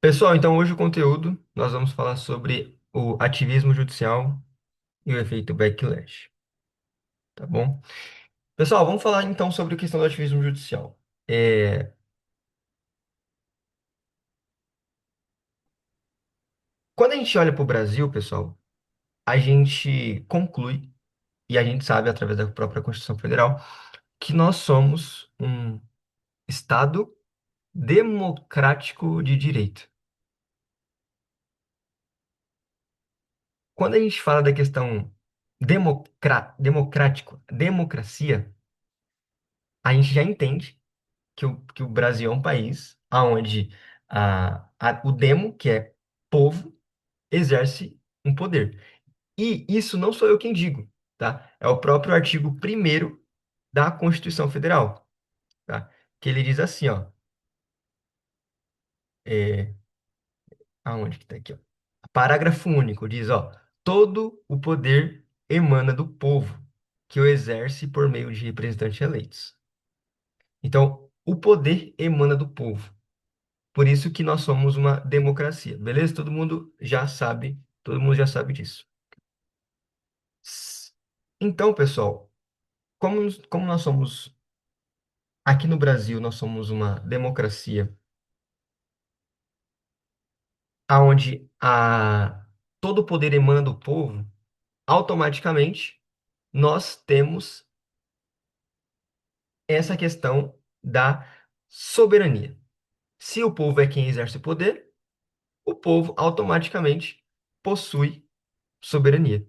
Pessoal, então hoje o conteúdo nós vamos falar sobre o ativismo judicial e o efeito backlash, tá bom? Pessoal, vamos falar então sobre a questão do ativismo judicial. É, Quando a gente olha para o Brasil, pessoal, a gente conclui, e a gente sabe através da própria Constituição Federal, que nós somos um Estado democrático de direito. Quando a gente fala da questão democracia, a gente já entende que o Brasil é um país onde o demo, que é povo, exerce um poder. E isso não sou eu quem digo, tá? É o próprio artigo primeiro da Constituição Federal, tá? Que ele diz assim, ó, é, aonde que tá aqui, ó? Parágrafo único diz, ó, todo o poder emana do povo, que o exerce por meio de representantes eleitos. Então, o poder emana do povo. Por isso que nós somos uma democracia, beleza? Todo mundo já sabe disso. Então, pessoal, como nós somos, aqui no Brasil, nós somos uma democracia, onde todo o poder emana do povo, automaticamente nós temos essa questão da soberania. Se o povo é quem exerce o poder, o povo automaticamente possui soberania.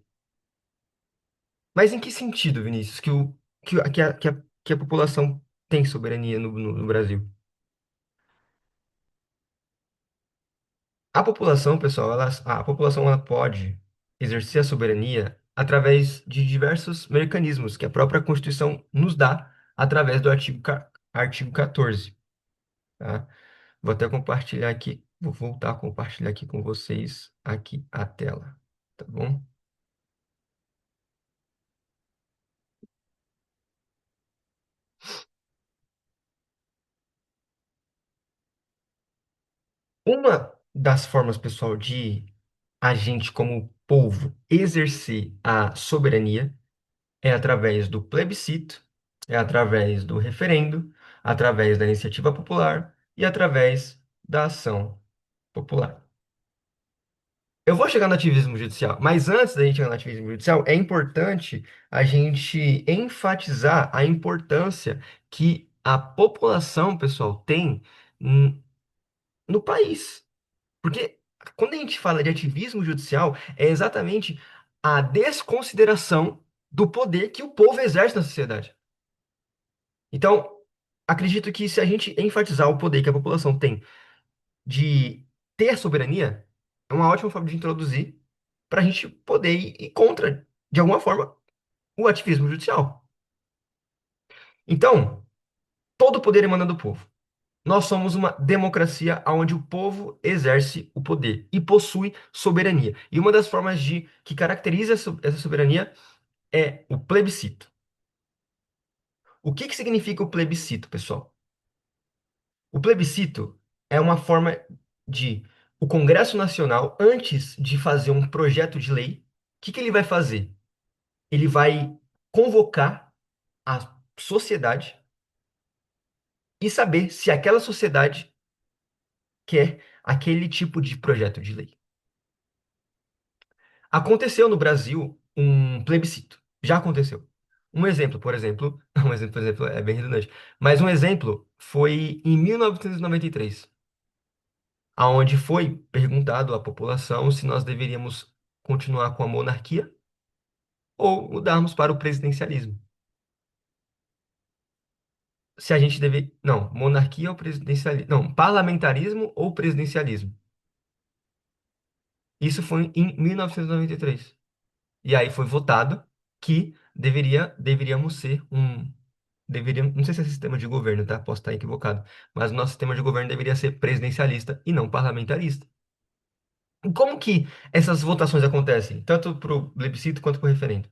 Mas em que sentido, Vinícius, que a população tem soberania no Brasil? A população, pessoal, a população ela pode exercer a soberania através de diversos mecanismos que a própria Constituição nos dá através do artigo 14, tá? Vou até compartilhar aqui, vou voltar a compartilhar aqui com vocês aqui a tela, tá bom? Uma das formas, pessoal, de a gente, como povo, exercer a soberania é através do plebiscito, é através do referendo, através da iniciativa popular e através da ação popular. Eu vou chegar no ativismo judicial, mas antes da gente chegar no ativismo judicial, é importante a gente enfatizar a importância que a população, pessoal, tem hum, no país. Porque quando a gente fala de ativismo judicial, é exatamente a desconsideração do poder que o povo exerce na sociedade. Então, acredito que se a gente enfatizar o poder que a população tem de ter soberania, é uma ótima forma de introduzir para a gente poder ir contra, de alguma forma, o ativismo judicial. Então, todo o poder emana do povo. Nós somos uma democracia onde o povo exerce o poder e possui soberania. E uma das formas que caracteriza essa soberania é o plebiscito. O que significa o plebiscito, pessoal? O plebiscito é uma forma de o Congresso Nacional, antes de fazer um projeto de lei, o que ele vai fazer? Ele vai convocar a sociedade e saber se aquela sociedade quer aquele tipo de projeto de lei. Aconteceu no Brasil um plebiscito. Já aconteceu. Um exemplo, por exemplo, por exemplo, é bem redundante, mas um exemplo foi em 1993, aonde foi perguntado à população se nós deveríamos continuar com a monarquia ou mudarmos para o presidencialismo. Se a gente deve, não, monarquia ou presidencialismo, não, parlamentarismo ou presidencialismo. Isso foi em 1993. E aí foi votado que deveríamos ser não sei se é sistema de governo, tá? Posso estar equivocado, mas o nosso sistema de governo deveria ser presidencialista e não parlamentarista. E como que essas votações acontecem, tanto para o plebiscito quanto para o referendo?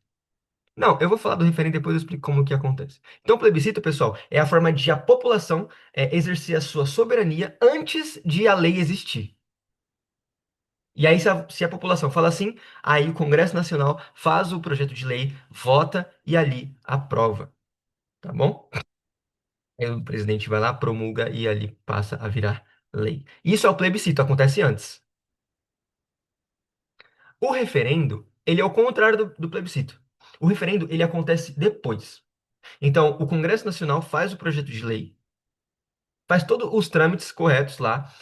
Não, eu vou falar do referendo depois eu explico como que acontece. Então, o plebiscito, pessoal, é a forma de a população exercer a sua soberania antes de a lei existir. E aí, se a população fala assim, aí o Congresso Nacional faz o projeto de lei, vota e ali aprova, tá bom? Aí o presidente vai lá, promulga e ali passa a virar lei. Isso é o plebiscito, acontece antes. O referendo, ele é o contrário do plebiscito. O referendo, ele acontece depois. Então, o Congresso Nacional faz o projeto de lei, faz todos os trâmites corretos lá,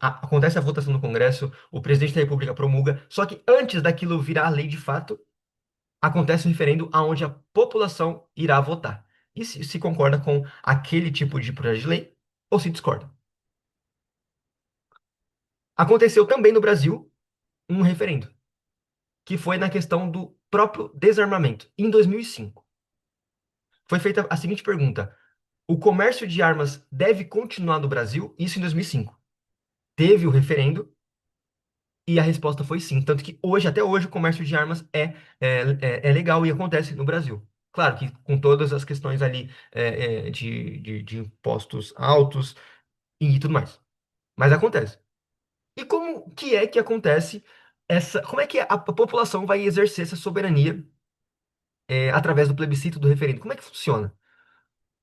acontece a votação no Congresso, o presidente da República promulga, só que antes daquilo virar lei de fato, acontece um referendo aonde a população irá votar. E se concorda com aquele tipo de projeto de lei ou se discorda. Aconteceu também no Brasil um referendo, que foi na questão do próprio desarmamento, em 2005. Foi feita a seguinte pergunta: o comércio de armas deve continuar no Brasil? Isso em 2005. Teve o referendo e a resposta foi sim. Tanto que hoje, até hoje, o comércio de armas é legal e acontece no Brasil. Claro que com todas as questões ali de impostos altos e tudo mais. Mas acontece. E como que é que acontece como é que a população vai exercer essa soberania através do plebiscito do referendo? Como é que funciona,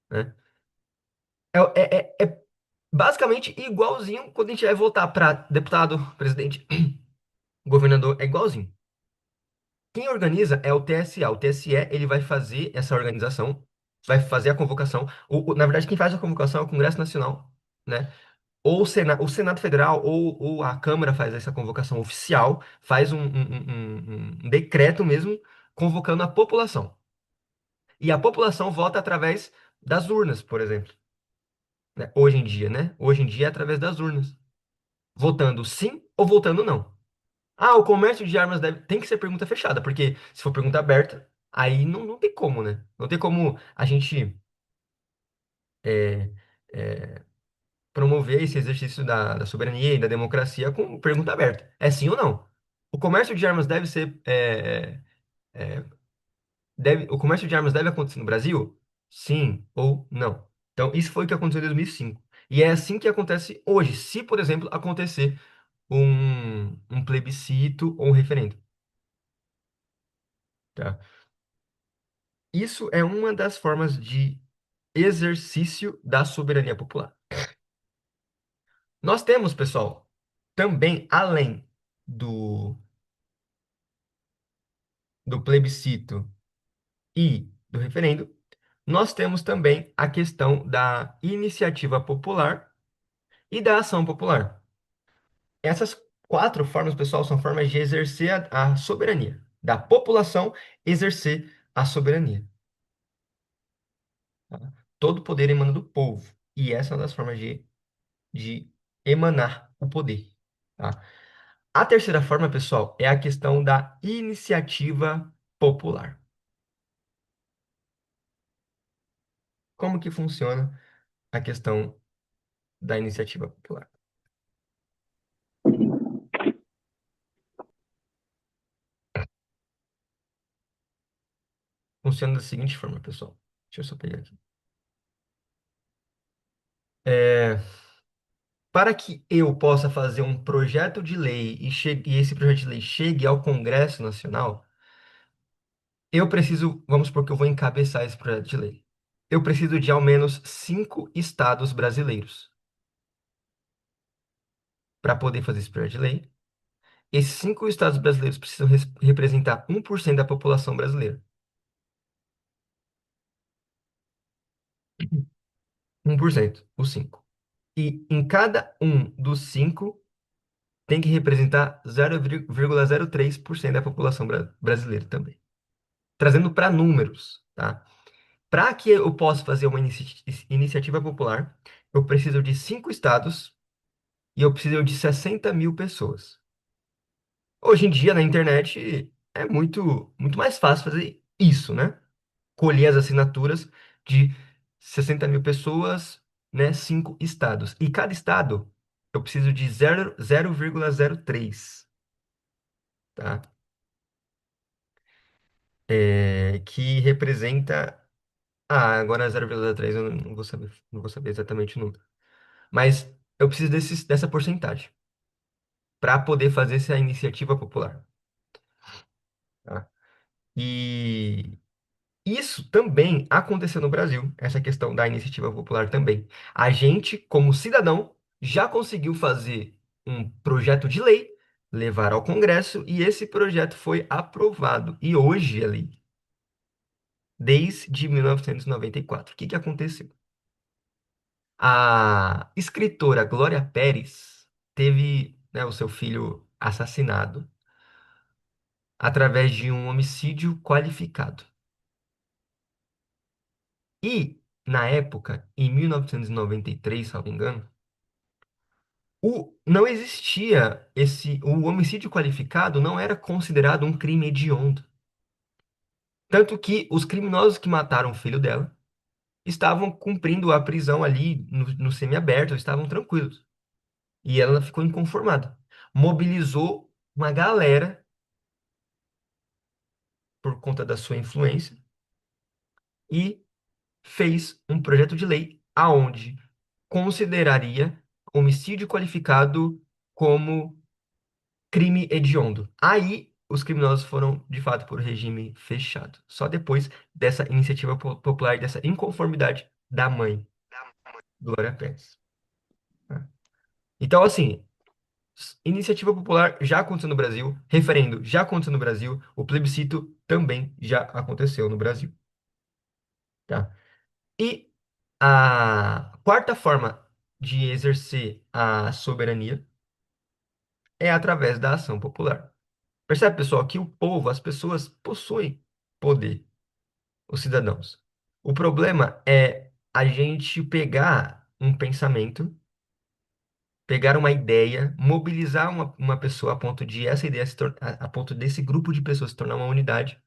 né? É basicamente igualzinho quando a gente vai votar para deputado, presidente, governador, é igualzinho. Quem organiza é o TSE. O TSE, ele vai fazer essa organização, vai fazer a convocação. Na verdade, quem faz a convocação é o Congresso Nacional, né? Ou o Senado Federal ou a Câmara faz essa convocação oficial, faz um decreto mesmo convocando a população. E a população vota através das urnas, por exemplo, né? Hoje em dia, né? Hoje em dia é através das urnas, votando sim ou votando não. Ah, o comércio de armas tem que ser pergunta fechada, porque se for pergunta aberta, aí não tem como, né? Não tem como a gente é, é, promover esse exercício da soberania e da democracia com pergunta aberta. É sim ou não? O comércio de armas deve ser. O comércio de armas deve acontecer no Brasil? Sim ou não? Então, isso foi o que aconteceu em 2005. E é assim que acontece hoje, se, por exemplo, acontecer um plebiscito ou um referendo. Tá? Isso é uma das formas de exercício da soberania popular. Nós temos, pessoal, também, além do, do plebiscito e do referendo, nós temos também a questão da iniciativa popular e da ação popular. Essas quatro formas, pessoal, são formas de exercer a soberania, da população exercer a soberania. Tá? Todo poder emana do povo, e essa é uma das formas de emanar o poder. Tá? A terceira forma, pessoal, é a questão da iniciativa popular. Como que funciona a questão da iniciativa popular? Funciona da seguinte forma, pessoal. Deixa eu só pegar aqui. É, para que eu possa fazer um projeto de lei e esse projeto de lei chegue ao Congresso Nacional, eu preciso, vamos supor que eu vou encabeçar esse projeto de lei. Eu preciso de ao menos 5 estados brasileiros para poder fazer esse projeto de lei. Esses 5 estados brasileiros precisam representar 1% da população brasileira. 1%, os 5. E em cada um dos 5 tem que representar 0,03% da população brasileira também. Trazendo para números, tá? Para que eu possa fazer uma iniciativa popular, eu preciso de 5 estados e eu preciso de 60 mil pessoas. Hoje em dia, na internet, é muito mais fácil fazer isso, né? Colher as assinaturas de 60 mil pessoas, né? 5 estados. E cada estado, eu preciso de 0,03, tá? Que representa. Ah, agora 0,3 eu não vou saber exatamente o número. Mas eu preciso dessa porcentagem. para poder fazer essa iniciativa popular. Tá? E isso também aconteceu no Brasil, essa questão da iniciativa popular também. A gente, como cidadão, já conseguiu fazer um projeto de lei, levar ao Congresso, e esse projeto foi aprovado. E hoje é lei, desde 1994. O que que aconteceu? A escritora Glória Pérez teve, né, o seu filho assassinado através de um homicídio qualificado. E, na época, em 1993, salvo engano, não existia o homicídio qualificado não era considerado um crime hediondo. Tanto que os criminosos que mataram o filho dela estavam cumprindo a prisão ali no semiaberto, estavam tranquilos. E ela ficou inconformada. Mobilizou uma galera por conta da sua influência e fez um projeto de lei aonde consideraria homicídio qualificado como crime hediondo. Aí os criminosos foram, de fato, por regime fechado. Só depois dessa iniciativa popular, dessa inconformidade da mãe, Glória Pérez. Né? Então, assim, iniciativa popular já aconteceu no Brasil, referendo já aconteceu no Brasil, o plebiscito também já aconteceu no Brasil. Tá? E a quarta forma de exercer a soberania é através da ação popular. Percebe, pessoal, que o povo, as pessoas possuem poder, os cidadãos. O problema é a gente pegar um pensamento, pegar uma ideia, mobilizar uma pessoa a ponto de essa ideia a ponto desse grupo de pessoas se tornar uma unidade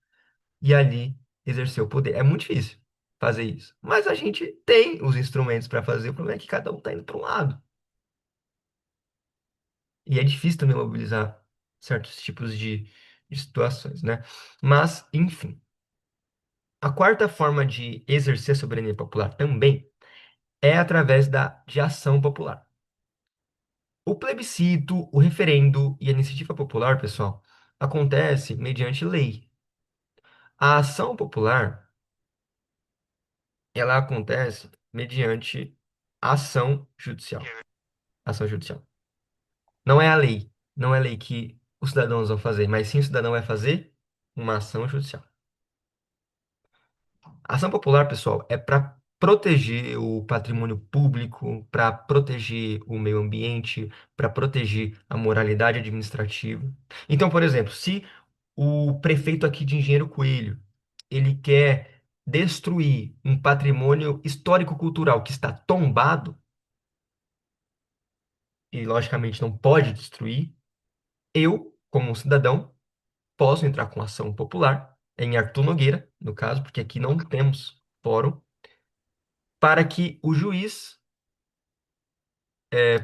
e ali exercer o poder. É muito difícil fazer isso. Mas a gente tem os instrumentos para fazer, o problema é que cada um está indo para um lado. E é difícil também mobilizar certos tipos de situações, né? Mas, enfim. A quarta forma de exercer a soberania popular também é através de ação popular. O plebiscito, o referendo e a iniciativa popular, pessoal, acontece mediante lei. A ação popular, ela acontece mediante ação judicial. Ação judicial. Não é a lei, não é a lei que os cidadãos vão fazer, mas sim o cidadão vai fazer uma ação judicial. A ação popular, pessoal, é para proteger o patrimônio público, para proteger o meio ambiente, para proteger a moralidade administrativa. Então, por exemplo, se o prefeito aqui de Engenheiro Coelho, ele quer destruir um patrimônio histórico-cultural que está tombado, e logicamente não pode destruir, eu, como um cidadão, posso entrar com ação popular, em Arthur Nogueira, no caso, porque aqui não temos fórum, para que o juiz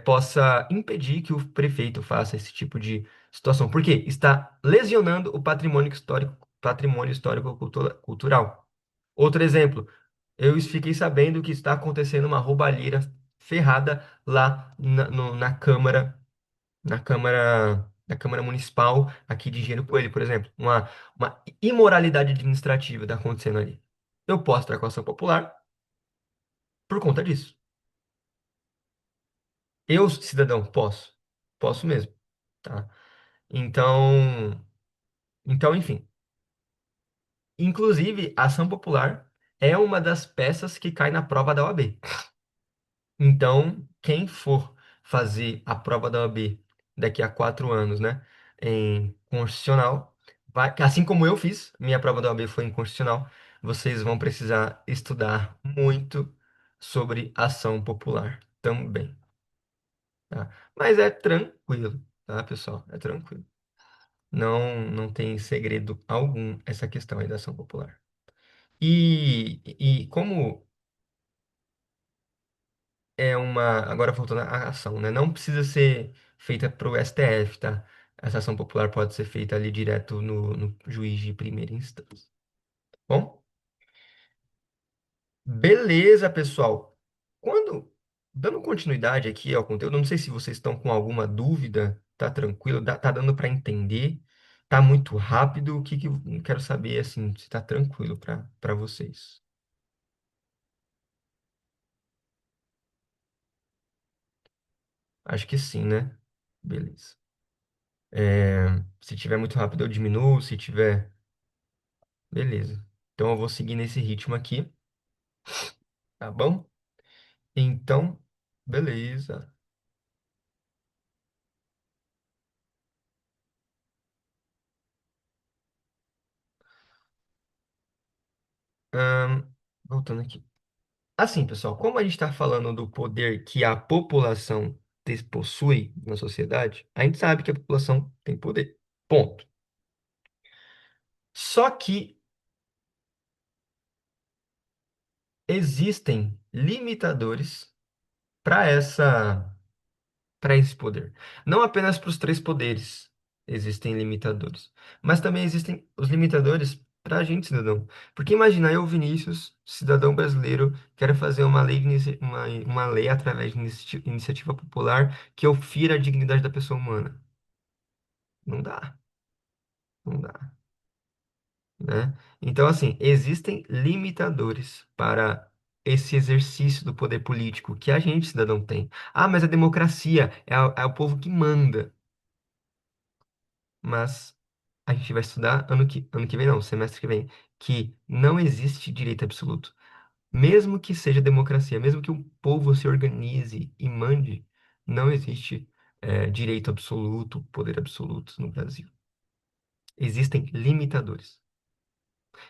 possa impedir que o prefeito faça esse tipo de situação. Porque está lesionando o patrimônio histórico cultural. Outro exemplo, eu fiquei sabendo que está acontecendo uma roubalheira ferrada lá na Câmara Municipal aqui de Engenheiro Coelho, por exemplo. Uma imoralidade administrativa está acontecendo ali. Eu posso entrar com ação popular por conta disso. Eu, cidadão, posso. Posso mesmo, tá? Então, enfim. Inclusive, a ação popular é uma das peças que cai na prova da OAB. Então, quem for fazer a prova da OAB daqui a 4 anos, né, em constitucional, assim como eu fiz, minha prova da OAB foi em constitucional, vocês vão precisar estudar muito sobre ação popular também, tá? Mas é tranquilo, tá, pessoal? É tranquilo. Não tem segredo algum essa questão aí da ação popular. E como é uma. Agora voltando à ação, né? Não precisa ser feita para o STF, tá? Essa ação popular pode ser feita ali direto no juiz de primeira instância. Bom, beleza, pessoal. Dando continuidade aqui ao conteúdo, não sei se vocês estão com alguma dúvida Tá tranquilo? Tá dando para entender? Tá muito rápido? O que que eu quero saber, assim, se tá tranquilo para vocês? Acho que sim, né? Beleza. Se tiver muito rápido, eu diminuo. Se tiver, beleza. Então eu vou seguir nesse ritmo aqui, tá bom? Então, beleza. Voltando aqui. Assim, pessoal, como a gente está falando do poder que a população possui na sociedade, a gente sabe que a população tem poder. Ponto. Só que existem limitadores para para esse poder. Não apenas para os três poderes existem limitadores, mas também existem os limitadores para a gente, cidadão. Porque imagina eu, Vinícius, cidadão brasileiro, quero fazer uma lei, uma lei através de iniciativa popular que eu fira a dignidade da pessoa humana. Não dá, não dá, né? Então, assim, existem limitadores para esse exercício do poder político que a gente, cidadão, tem. Ah, mas a democracia é o povo que manda. Mas a gente vai estudar ano que vem, não, semestre que vem, que não existe direito absoluto. Mesmo que seja democracia, mesmo que o povo se organize e mande, não existe direito absoluto, poder absoluto no Brasil. Existem limitadores.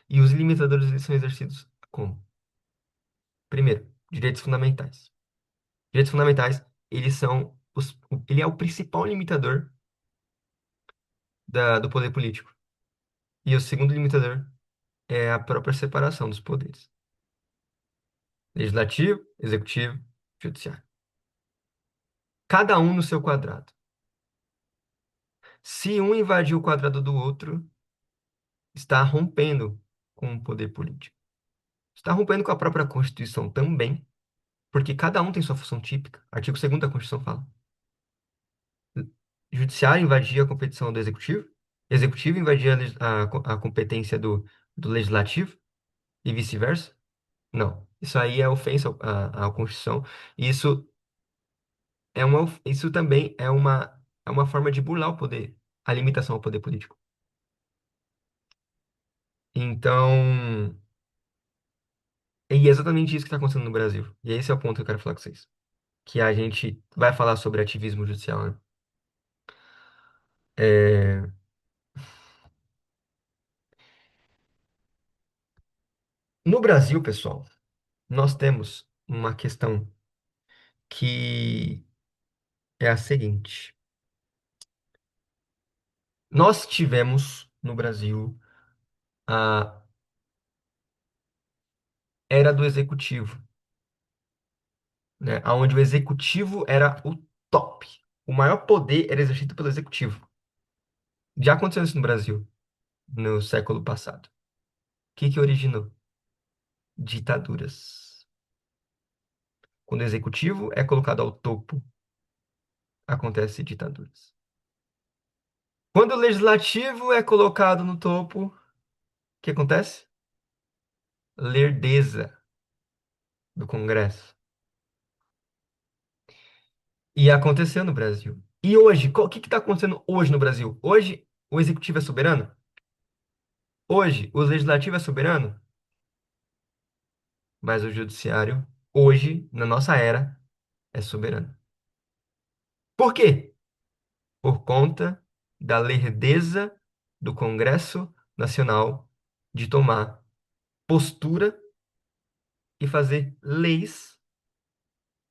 E os limitadores eles são exercidos como? Primeiro, direitos fundamentais. Direitos fundamentais, eles são ele é o principal limitador do poder político. E o segundo limitador é a própria separação dos poderes. Legislativo, executivo, judiciário. Cada um no seu quadrado. Se um invadir o quadrado do outro, está rompendo com o poder político. Está rompendo com a própria Constituição também, porque cada um tem sua função típica. Artigo 2º da Constituição fala. Judiciário invadir a competição do executivo, executivo invadir a competência do legislativo e vice-versa. Não. Isso aí é ofensa à Constituição. Isso isso também é uma forma de burlar o poder, a limitação ao poder político. Então, é exatamente isso que está acontecendo no Brasil. E esse é o ponto que eu quero falar com vocês. Que a gente vai falar sobre ativismo judicial, né? É, No Brasil, pessoal, nós temos uma questão que é a seguinte. Nós tivemos no Brasil a era do executivo, né? Onde o executivo era o top. O maior poder era exercido pelo executivo. Já aconteceu isso no Brasil, no século passado. O que que originou? Ditaduras. Quando o executivo é colocado ao topo, acontece ditaduras. Quando o legislativo é colocado no topo, o que acontece? Lerdeza do Congresso. E aconteceu no Brasil. E hoje, o que está acontecendo hoje no Brasil? Hoje, o executivo é soberano? Hoje, o legislativo é soberano? Mas o judiciário, hoje, na nossa era, é soberano. Por quê? Por conta da lerdeza do Congresso Nacional de tomar postura e fazer leis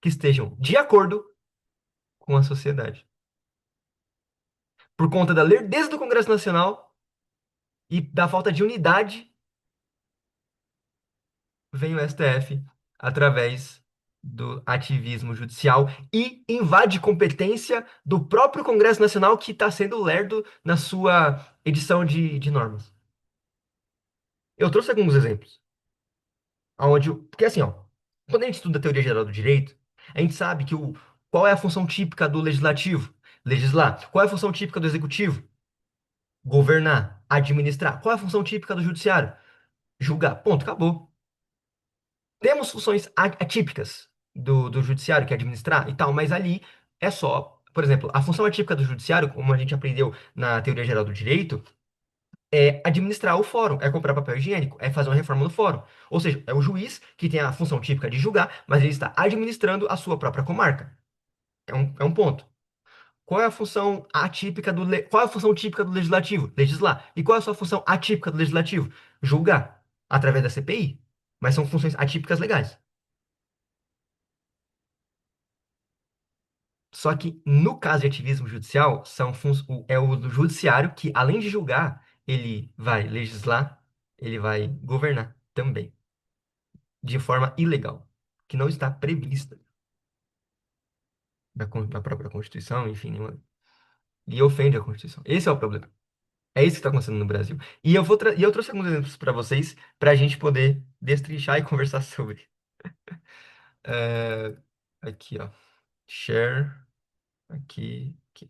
que estejam de acordo com a sociedade. Por conta da lerdeza do Congresso Nacional e da falta de unidade, vem o STF através do ativismo judicial e invade competência do próprio Congresso Nacional que está sendo lerdo na sua edição de normas. Eu trouxe alguns exemplos. Porque assim, ó, quando a gente estuda a teoria geral do direito, a gente sabe qual é a função típica do legislativo? Legislar. Qual é a função típica do executivo? Governar, administrar. Qual é a função típica do judiciário? Julgar. Ponto, acabou. Temos funções atípicas do judiciário, que é administrar e tal, mas ali é só, por exemplo, a função atípica do judiciário, como a gente aprendeu na teoria geral do direito, é administrar o fórum, é comprar papel higiênico, é fazer uma reforma no fórum. Ou seja, é o juiz que tem a função típica de julgar, mas ele está administrando a sua própria comarca. É um ponto. Qual é a função atípica qual é a função típica do legislativo? Legislar. E qual é a sua função atípica do legislativo? Julgar, através da CPI. Mas são funções atípicas legais. Só que no caso de ativismo judicial, é o do judiciário que, além de julgar, ele vai legislar, ele vai governar também, de forma ilegal, que não está prevista na própria Constituição, enfim, e ofende a Constituição. Esse é o problema. É isso que está acontecendo no Brasil. E eu trouxe alguns exemplos para vocês, para a gente poder destrinchar e conversar sobre. É, aqui, ó. Share. Aqui. Aqui.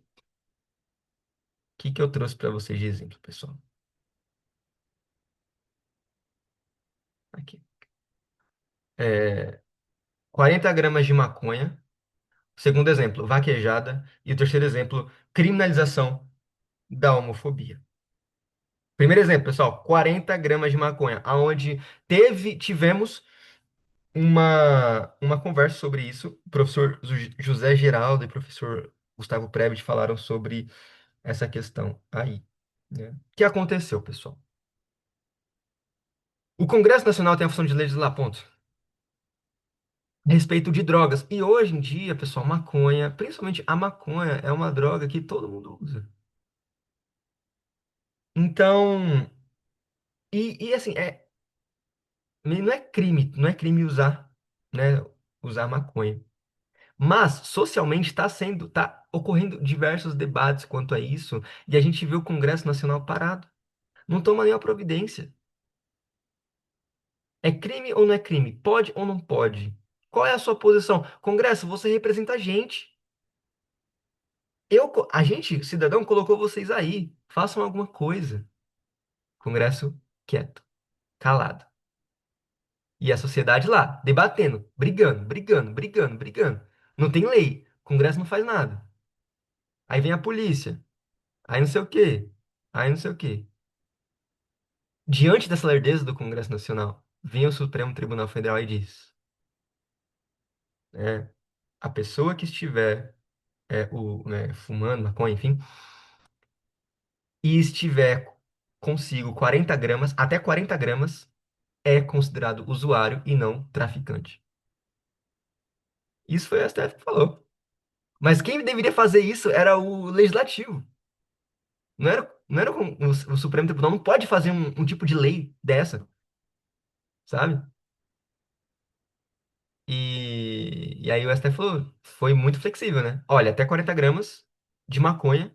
O que eu trouxe para vocês de exemplo, pessoal? Aqui. É, 40 gramas de maconha. Segundo exemplo, vaquejada. E o terceiro exemplo, criminalização da homofobia. Primeiro exemplo, pessoal, 40 gramas de maconha, aonde tivemos uma conversa sobre isso. O professor José Geraldo e o professor Gustavo Prebisch falaram sobre essa questão aí, né? O que aconteceu, pessoal? O Congresso Nacional tem a função de legislar, ponto. A respeito de drogas. E hoje em dia, pessoal, maconha, principalmente a maconha, é uma droga que todo mundo usa. Então, e assim, não é crime usar, né, usar maconha. Mas, socialmente, tá ocorrendo diversos debates quanto a isso, e a gente vê o Congresso Nacional parado. Não toma nenhuma providência. É crime ou não é crime? Pode ou não pode? Qual é a sua posição? Congresso, você representa a gente. A gente, cidadão, colocou vocês aí. Façam alguma coisa. Congresso quieto, calado. E a sociedade lá, debatendo, brigando, brigando, brigando, brigando. Não tem lei. Congresso não faz nada. Aí vem a polícia. Aí não sei o quê. Aí não sei o quê. Diante dessa lerdeza do Congresso Nacional, vem o Supremo Tribunal Federal e diz: é, a pessoa que estiver né, fumando maconha, enfim, e estiver consigo 40 gramas, até 40 gramas, é considerado usuário e não traficante. Isso foi o STF que falou. Mas quem deveria fazer isso era o legislativo. Não era o Supremo Tribunal não pode fazer um tipo de lei dessa, sabe? E aí o STF falou, foi muito flexível, né? Olha, até 40 gramas de maconha,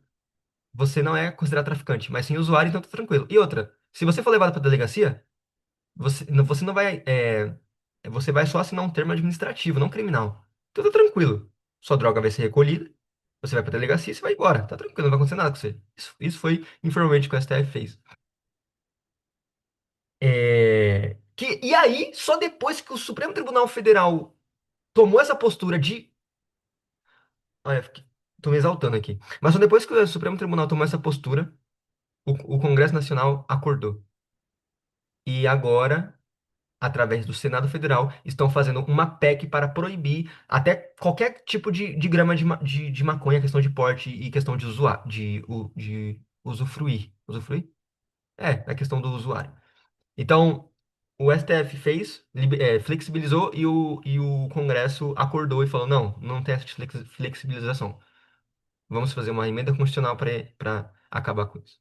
você não é considerado traficante, mas sim usuário, então tá tranquilo. E outra, se você for levado pra delegacia, você não vai. Você vai só assinar um termo administrativo, não criminal. Então tá tranquilo. Sua droga vai ser recolhida, você vai pra delegacia e você vai embora. Tá tranquilo, não vai acontecer nada com você. Isso foi informalmente que o STF fez. E aí, só depois que o Supremo Tribunal Federal tomou essa postura de. Olha, tô me exaltando aqui. Mas só depois que o Supremo Tribunal tomou essa postura, o Congresso Nacional acordou. E agora, através do Senado Federal, estão fazendo uma PEC para proibir até qualquer tipo de grama de maconha, questão de porte e questão de de usufruir. Usufruir? É questão do usuário. Então, o STF flexibilizou e o Congresso acordou e falou: não tem essa flexibilização. Vamos fazer uma emenda constitucional para acabar com isso.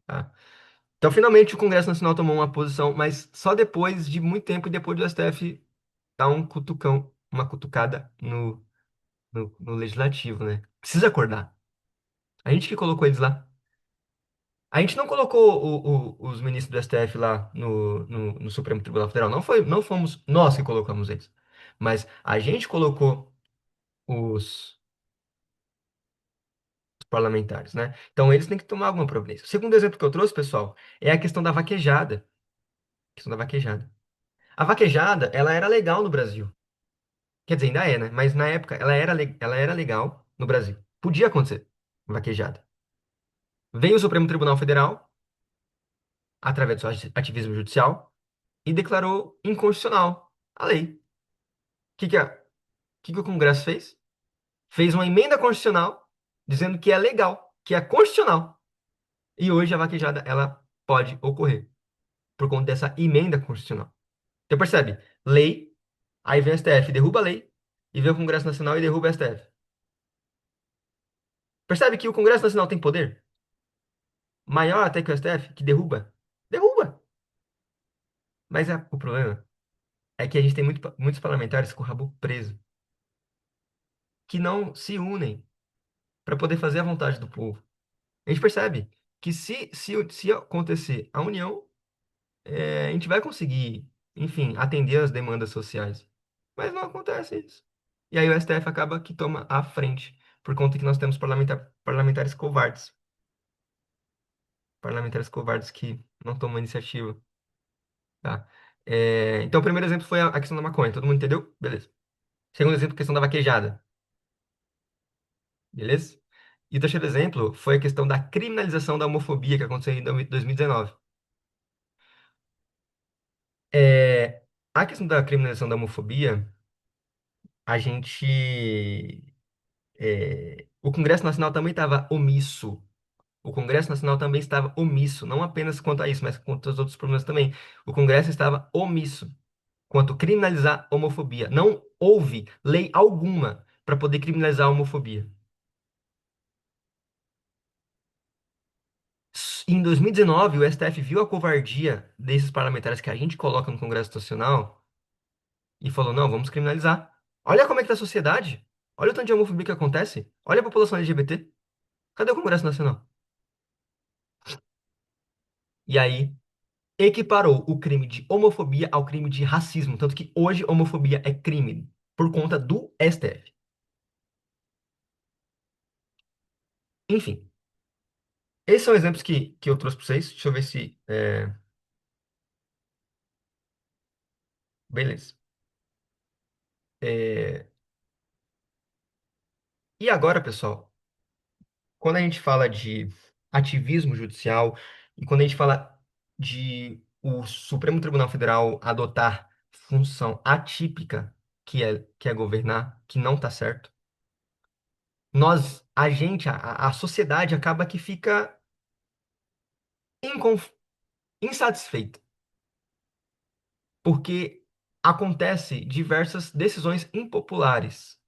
Tá? Então, finalmente, o Congresso Nacional tomou uma posição, mas só depois de muito tempo e depois do STF dar um cutucão, uma cutucada no legislativo, né? Precisa acordar. A gente que colocou eles lá. A gente não colocou os ministros do STF lá no Supremo Tribunal Federal. Não fomos nós que colocamos eles. Mas a gente colocou os, parlamentares, né? Então eles têm que tomar alguma providência. O segundo exemplo que eu trouxe, pessoal, é a questão da vaquejada. A questão da vaquejada. A vaquejada, ela era legal no Brasil. Quer dizer, ainda é, né? Mas na época ela era legal no Brasil. Podia acontecer vaquejada. Veio o Supremo Tribunal Federal, através do seu ativismo judicial, e declarou inconstitucional a lei. O que que o Congresso fez? Fez uma emenda constitucional dizendo que é legal, que é constitucional. E hoje a vaquejada ela pode ocorrer por conta dessa emenda constitucional. Você percebe? Lei, aí vem o STF, derruba a lei, e vem o Congresso Nacional e derruba o STF. Percebe que o Congresso Nacional tem poder maior até que o STF, que derruba? Derruba! Mas o problema é que a gente tem muitos parlamentares com o rabo preso, que não se unem para poder fazer a vontade do povo. A gente percebe que se acontecer a união, a gente vai conseguir, enfim, atender as demandas sociais. Mas não acontece isso. E aí o STF acaba que toma a frente, por conta que nós temos parlamentares covardes. Parlamentares covardes que não tomam iniciativa, tá? Então, o primeiro exemplo foi a questão da maconha. Todo mundo entendeu? Beleza. Segundo exemplo, a questão da vaquejada. Beleza? E o terceiro exemplo foi a questão da criminalização da homofobia que aconteceu em 2019. É, a questão da criminalização da homofobia, a gente. O Congresso Nacional também estava omisso. O Congresso Nacional também estava omisso, não apenas quanto a isso, mas quanto aos outros problemas também. O Congresso estava omisso quanto criminalizar a homofobia. Não houve lei alguma para poder criminalizar a homofobia. Em 2019, o STF viu a covardia desses parlamentares que a gente coloca no Congresso Nacional e falou: não, vamos criminalizar. Olha como é que tá a sociedade. Olha o tanto de homofobia que acontece. Olha a população LGBT. Cadê o Congresso Nacional? E aí, equiparou o crime de homofobia ao crime de racismo. Tanto que hoje homofobia é crime por conta do STF. Enfim, esses são exemplos que eu trouxe para vocês. Deixa eu ver se. Beleza. É, E agora, pessoal, quando a gente fala de ativismo judicial e quando a gente fala de o Supremo Tribunal Federal adotar função atípica, que é governar, que não está certo, a sociedade acaba que fica inconf- insatisfeita, porque acontece diversas decisões impopulares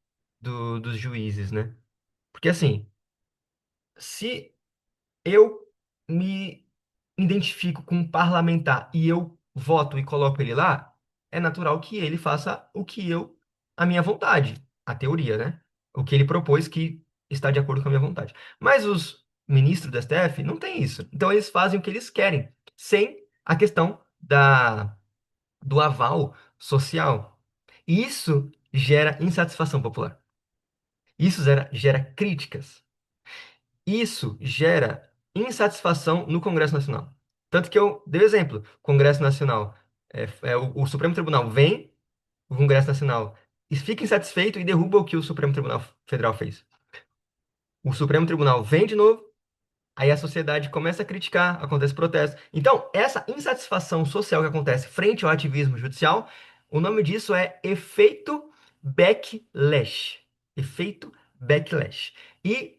dos juízes, né? Porque assim, se eu me identifico com um parlamentar e eu voto e coloco ele lá, é natural que ele faça a minha vontade, a teoria, né? O que ele propôs que está de acordo com a minha vontade. Mas os ministros do STF não têm isso. Então eles fazem o que eles querem, sem a questão do aval social. Isso gera insatisfação popular. Isso gera críticas. Isso gera insatisfação no Congresso Nacional. Tanto que eu dei o exemplo. Congresso Nacional, o Supremo Tribunal vem, o Congresso Nacional e fica insatisfeito e derruba o que o Supremo Tribunal Federal fez. O Supremo Tribunal vem de novo, aí a sociedade começa a criticar, acontece protesto. Então, essa insatisfação social que acontece frente ao ativismo judicial, o nome disso é efeito backlash. Efeito backlash. E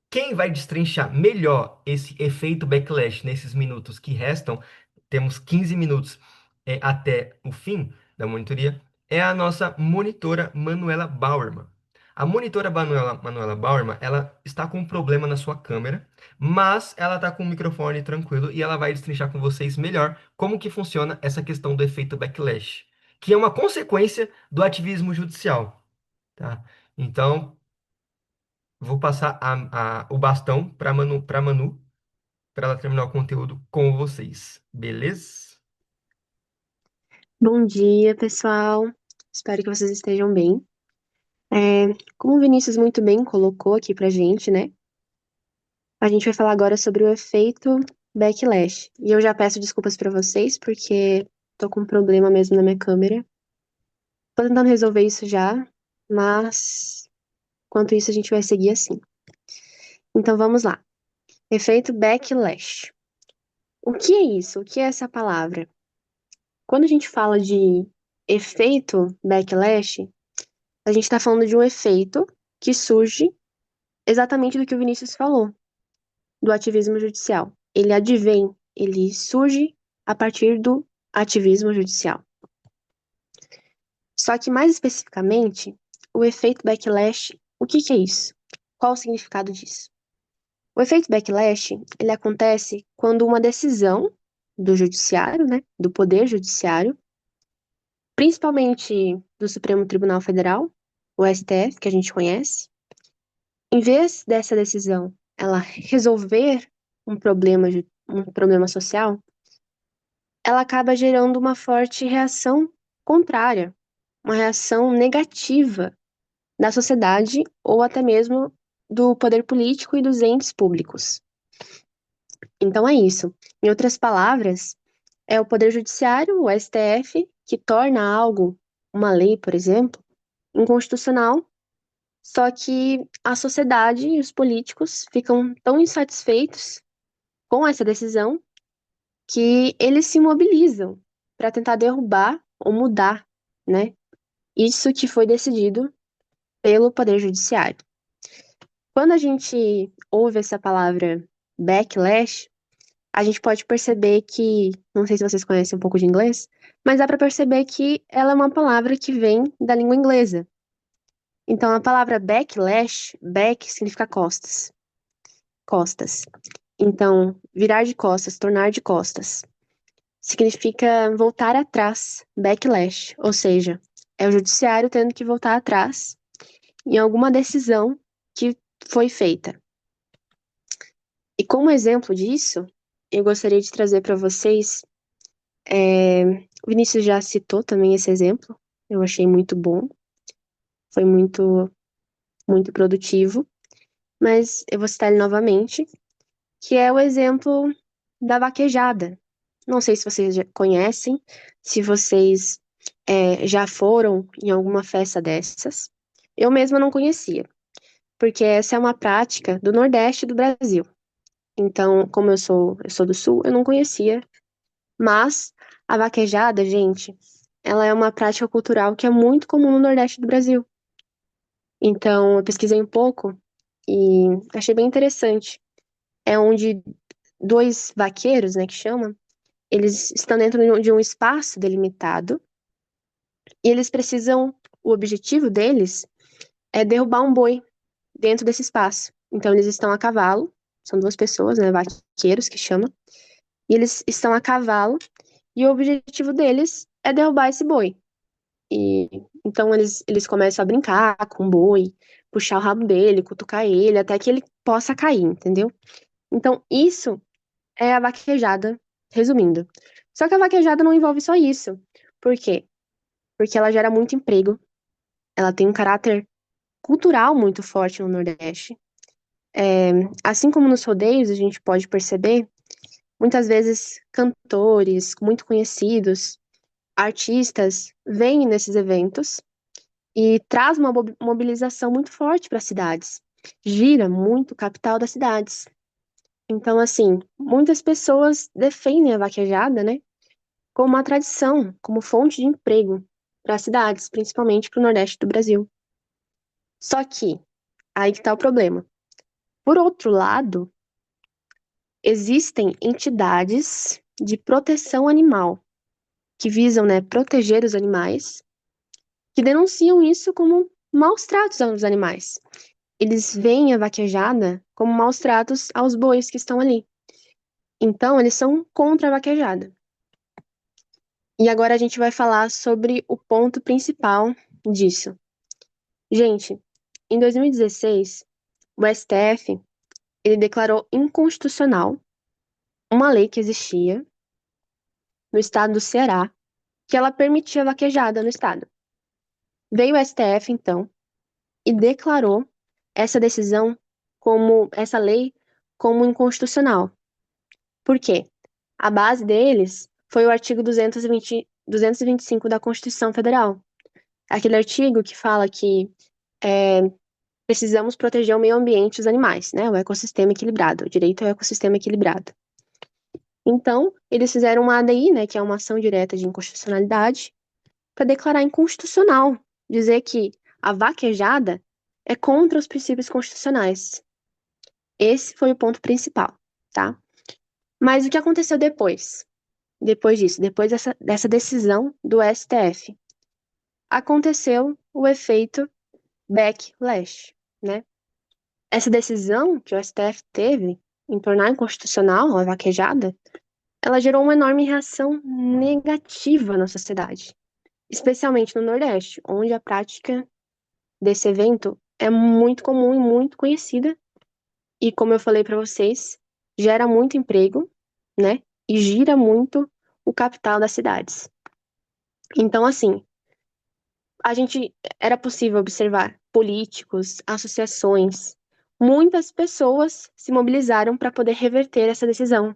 quem vai destrinchar melhor esse efeito backlash nesses minutos que restam, temos 15 minutos até o fim da monitoria, é a nossa monitora Manuela Bauerman. A monitora Manuela Bauerman, ela está com um problema na sua câmera, mas ela está com o microfone tranquilo e ela vai destrinchar com vocês melhor como que funciona essa questão do efeito backlash, que é uma consequência do ativismo judicial, tá? Então, vou passar o bastão para Manu, para ela terminar o conteúdo com vocês. Beleza? Bom dia, pessoal. Espero que vocês estejam bem. Como o Vinícius muito bem colocou aqui pra gente, né? A gente vai falar agora sobre o efeito backlash. E eu já peço desculpas pra vocês, porque tô com um problema mesmo na minha câmera. Tô tentando resolver isso já, mas enquanto isso a gente vai seguir assim. Então vamos lá. Efeito backlash. O que é isso? O que é essa palavra? Quando a gente fala de efeito backlash, a gente está falando de um efeito que surge exatamente do que o Vinícius falou, do ativismo judicial. Ele advém, ele surge a partir do ativismo judicial. Só que mais especificamente, o efeito backlash, o que que é isso? Qual o significado disso? O efeito backlash, ele acontece quando uma decisão do judiciário, né, do poder judiciário, principalmente do Supremo Tribunal Federal, o STF, que a gente conhece, em vez dessa decisão ela resolver um problema social, ela acaba gerando uma forte reação contrária, uma reação negativa da sociedade ou até mesmo do poder político e dos entes públicos. Então é isso. Em outras palavras, é o Poder Judiciário, o STF, que torna algo, uma lei, por exemplo, inconstitucional, só que a sociedade e os políticos ficam tão insatisfeitos com essa decisão que eles se mobilizam para tentar derrubar ou mudar, né? Isso que foi decidido pelo Poder Judiciário. Quando a gente ouve essa palavra backlash, a gente pode perceber que, não sei se vocês conhecem um pouco de inglês, mas dá para perceber que ela é uma palavra que vem da língua inglesa. Então, a palavra backlash, back significa costas, costas. Então, virar de costas, tornar de costas, significa voltar atrás, backlash, ou seja, é o judiciário tendo que voltar atrás em alguma decisão que foi feita. E como exemplo disso, eu gostaria de trazer para vocês. O Vinícius já citou também esse exemplo. Eu achei muito bom, foi muito produtivo. Mas eu vou citar ele novamente, que é o exemplo da vaquejada. Não sei se vocês já conhecem, se vocês já foram em alguma festa dessas. Eu mesma não conhecia, porque essa é uma prática do Nordeste do Brasil. Então, como eu sou do Sul, eu não conhecia. Mas a vaquejada, gente, ela é uma prática cultural que é muito comum no Nordeste do Brasil. Então, eu pesquisei um pouco e achei bem interessante. É onde dois vaqueiros, né, que chama, eles estão dentro de um espaço delimitado e eles precisam, o objetivo deles é derrubar um boi dentro desse espaço. Então, eles estão a cavalo, são duas pessoas, né, vaqueiros que chama, e eles estão a cavalo e o objetivo deles é derrubar esse boi. E então eles começam a brincar com o boi, puxar o rabo dele, cutucar ele, até que ele possa cair, entendeu? Então, isso é a vaquejada, resumindo. Só que a vaquejada não envolve só isso. Por quê? Porque ela gera muito emprego, ela tem um caráter cultural muito forte no Nordeste. Assim como nos rodeios, a gente pode perceber, muitas vezes cantores muito conhecidos, artistas, vêm nesses eventos e traz uma mobilização muito forte para as cidades. Gira muito o capital das cidades. Então, assim, muitas pessoas defendem a vaquejada, né, como uma tradição, como fonte de emprego para as cidades, principalmente para o Nordeste do Brasil. Só que, aí que está o problema. Por outro lado, existem entidades de proteção animal que visam, né, proteger os animais, que denunciam isso como maus tratos aos animais. Eles veem a vaquejada como maus tratos aos bois que estão ali. Então, eles são contra a vaquejada. E agora a gente vai falar sobre o ponto principal disso. Gente, em 2016, o STF ele declarou inconstitucional uma lei que existia no estado do Ceará, que ela permitia vaquejada no estado. Veio o STF, então, e declarou essa decisão como essa lei como inconstitucional. Por quê? A base deles foi o artigo 225 da Constituição Federal. Aquele artigo que fala que é, precisamos proteger o meio ambiente e os animais, né? O ecossistema equilibrado, o direito ao ecossistema equilibrado. Então, eles fizeram uma ADI, né, que é uma ação direta de inconstitucionalidade, para declarar inconstitucional, dizer que a vaquejada é contra os princípios constitucionais. Esse foi o ponto principal, tá? Mas o que aconteceu depois? Depois disso, depois dessa decisão do STF, aconteceu o efeito backlash, né? Essa decisão que o STF teve em tornar inconstitucional a vaquejada, ela gerou uma enorme reação negativa na sociedade, especialmente no Nordeste, onde a prática desse evento é muito comum e muito conhecida, e como eu falei para vocês, gera muito emprego, né? E gira muito o capital das cidades. Então, assim, a gente era possível observar políticos, associações, muitas pessoas se mobilizaram para poder reverter essa decisão.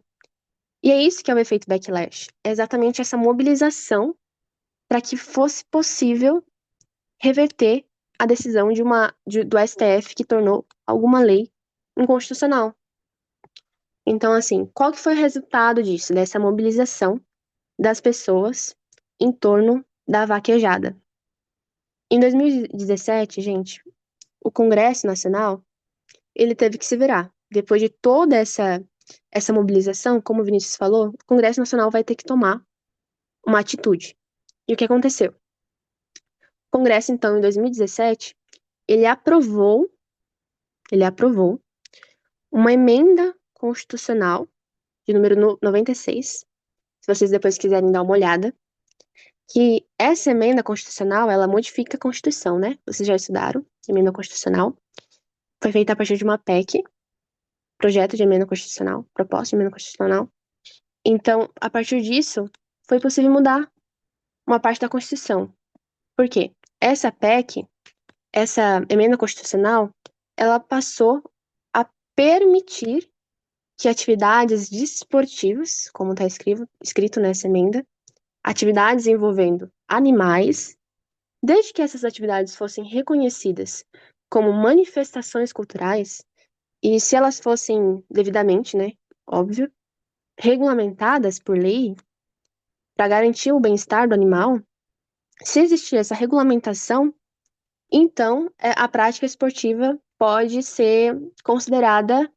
E é isso que é o efeito backlash. É exatamente essa mobilização para que fosse possível reverter a decisão do STF que tornou alguma lei inconstitucional. Então, assim, qual que foi o resultado disso, dessa mobilização das pessoas em torno da vaquejada? Em 2017, gente, o Congresso Nacional, ele teve que se virar. Depois de toda essa mobilização, como o Vinícius falou, o Congresso Nacional vai ter que tomar uma atitude. E o que aconteceu? O Congresso, então, em 2017, ele aprovou uma emenda constitucional de número 96, se vocês depois quiserem dar uma olhada, que essa emenda constitucional, ela modifica a Constituição, né? Vocês já estudaram emenda constitucional. Foi feita a partir de uma PEC, projeto de emenda constitucional, proposta de emenda constitucional. Então, a partir disso, foi possível mudar uma parte da Constituição. Por quê? Essa PEC, essa emenda constitucional, ela passou a permitir que atividades desportivas, como está escrito nessa emenda, atividades envolvendo animais, desde que essas atividades fossem reconhecidas como manifestações culturais, e se elas fossem devidamente, né, óbvio, regulamentadas por lei para garantir o bem-estar do animal, se existir essa regulamentação, então a prática esportiva pode ser considerada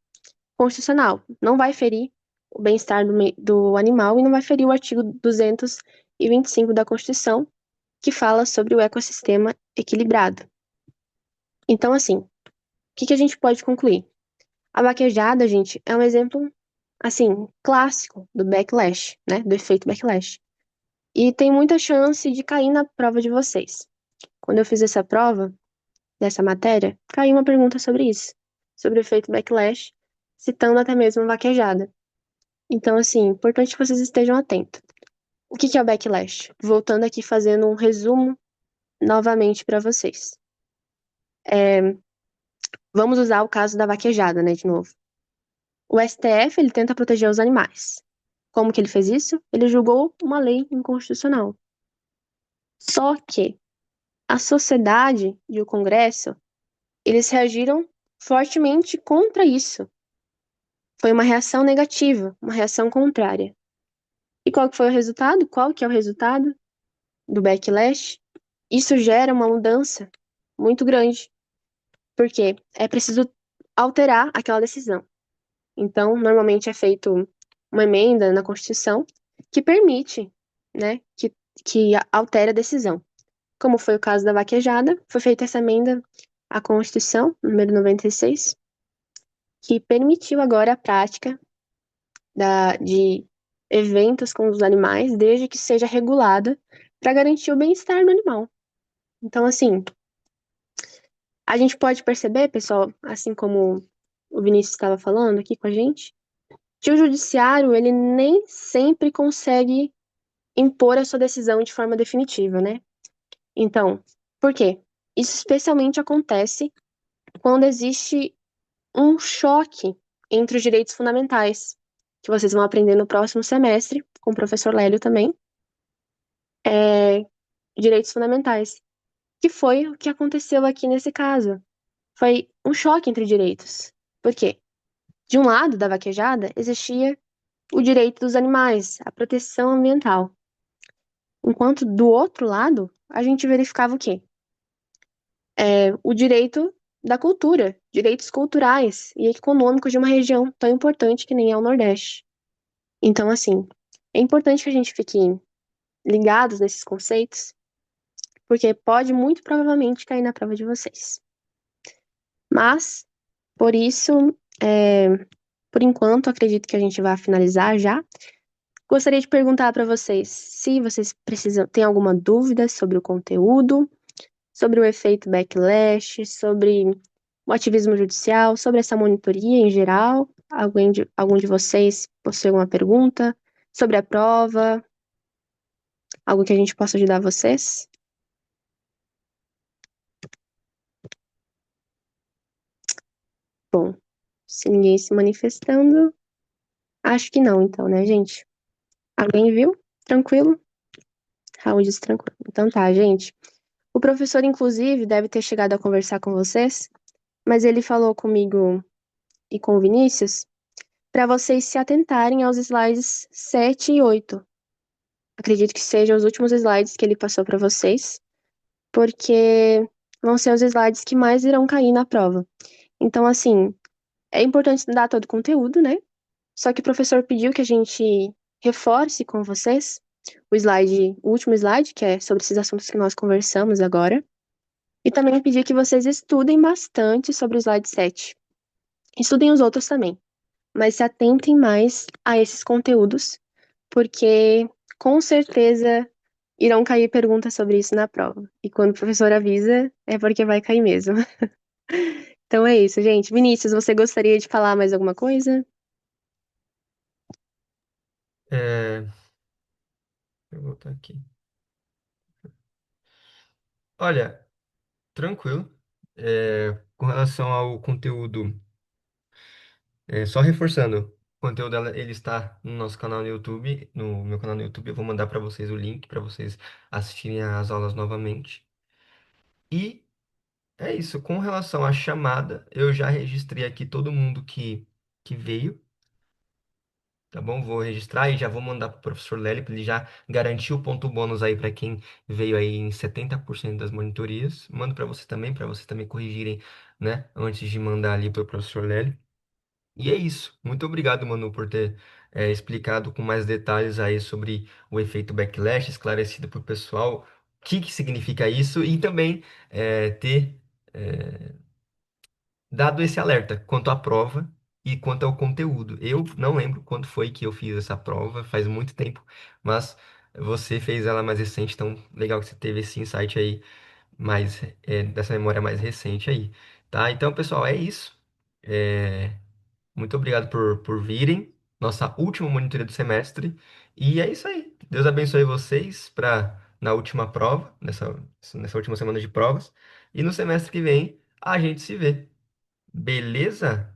constitucional. Não vai ferir o bem-estar do animal e não vai ferir o artigo 225 da Constituição, que fala sobre o ecossistema equilibrado. Então, assim, o que a gente pode concluir? A vaquejada, gente, é um exemplo, assim, clássico do backlash, né? Do efeito backlash. E tem muita chance de cair na prova de vocês. Quando eu fiz essa prova, dessa matéria, caiu uma pergunta sobre isso, sobre o efeito backlash, citando até mesmo a vaquejada. Então, assim, importante que vocês estejam atentos. O que é o backlash? Voltando aqui fazendo um resumo novamente para vocês. Vamos usar o caso da vaquejada, né, de novo. O STF, ele tenta proteger os animais. Como que ele fez isso? Ele julgou uma lei inconstitucional. Só que a sociedade e o Congresso, eles reagiram fortemente contra isso. Foi uma reação negativa, uma reação contrária. E qual que foi o resultado? Qual que é o resultado do backlash? Isso gera uma mudança muito grande, porque é preciso alterar aquela decisão. Então, normalmente é feito uma emenda na Constituição que permite, né, que altere a decisão. Como foi o caso da vaquejada, foi feita essa emenda à Constituição, número 96, que permitiu agora a prática de eventos com os animais, desde que seja regulada para garantir o bem-estar do animal. Então, assim, a gente pode perceber, pessoal, assim como o Vinícius estava falando aqui com a gente, que o judiciário, ele nem sempre consegue impor a sua decisão de forma definitiva, né? Então, por quê? Isso especialmente acontece quando existe um choque entre os direitos fundamentais, que vocês vão aprender no próximo semestre, com o professor Lélio também, é, direitos fundamentais, que foi o que aconteceu aqui nesse caso. Foi um choque entre direitos. Por quê? De um lado da vaquejada existia o direito dos animais, a proteção ambiental, enquanto do outro lado a gente verificava o quê? O direito da cultura, direitos culturais e econômicos de uma região tão importante que nem é o Nordeste. Então, assim, é importante que a gente fique ligados nesses conceitos, porque pode muito provavelmente cair na prova de vocês. Mas, por isso, é, por enquanto, acredito que a gente vai finalizar já. Gostaria de perguntar para vocês se vocês precisam, têm alguma dúvida sobre o conteúdo, sobre o efeito backlash, sobre o ativismo judicial, sobre essa monitoria em geral. Algum de vocês possui alguma pergunta sobre a prova? Algo que a gente possa ajudar vocês? Bom, se ninguém se manifestando, acho que não, então, né, gente? Alguém viu? Tranquilo? Raul disse tranquilo. Então tá, gente. O professor, inclusive, deve ter chegado a conversar com vocês, mas ele falou comigo e com o Vinícius para vocês se atentarem aos slides 7 e 8. Acredito que sejam os últimos slides que ele passou para vocês, porque vão ser os slides que mais irão cair na prova. Então, assim, é importante dar todo o conteúdo, né? Só que o professor pediu que a gente reforce com vocês o último slide, que é sobre esses assuntos que nós conversamos agora, e também pediu que vocês estudem bastante sobre o slide 7. Estudem os outros também, mas se atentem mais a esses conteúdos, porque com certeza irão cair perguntas sobre isso na prova. E quando o professor avisa, é porque vai cair mesmo. Então é isso, gente. Vinícius, você gostaria de falar mais alguma coisa? É, eu vou voltar aqui. Olha, tranquilo. Com relação ao conteúdo, só reforçando, o conteúdo ele está no nosso canal no YouTube, no meu canal no YouTube. Eu vou mandar para vocês o link para vocês assistirem às aulas novamente. E é isso. Com relação à chamada, eu já registrei aqui todo mundo que veio. Tá bom? Vou registrar e já vou mandar para o professor Lely para ele já garantir o ponto bônus aí para quem veio aí em 70% das monitorias. Mando para vocês também corrigirem, né? Antes de mandar ali para o professor Lely. E é isso. Muito obrigado, Manu, por ter explicado com mais detalhes aí sobre o efeito backlash, esclarecido para o pessoal o que que significa isso e também ter dado esse alerta quanto à prova e quanto ao conteúdo. Eu não lembro quando foi que eu fiz essa prova, faz muito tempo, mas você fez ela mais recente, então legal que você teve esse insight aí mais dessa memória mais recente aí, tá? Então, pessoal, é isso. É, muito obrigado por virem. Nossa última monitoria do semestre. E é isso aí. Deus abençoe vocês para na última prova, nessa última semana de provas. E no semestre que vem, a gente se vê. Beleza?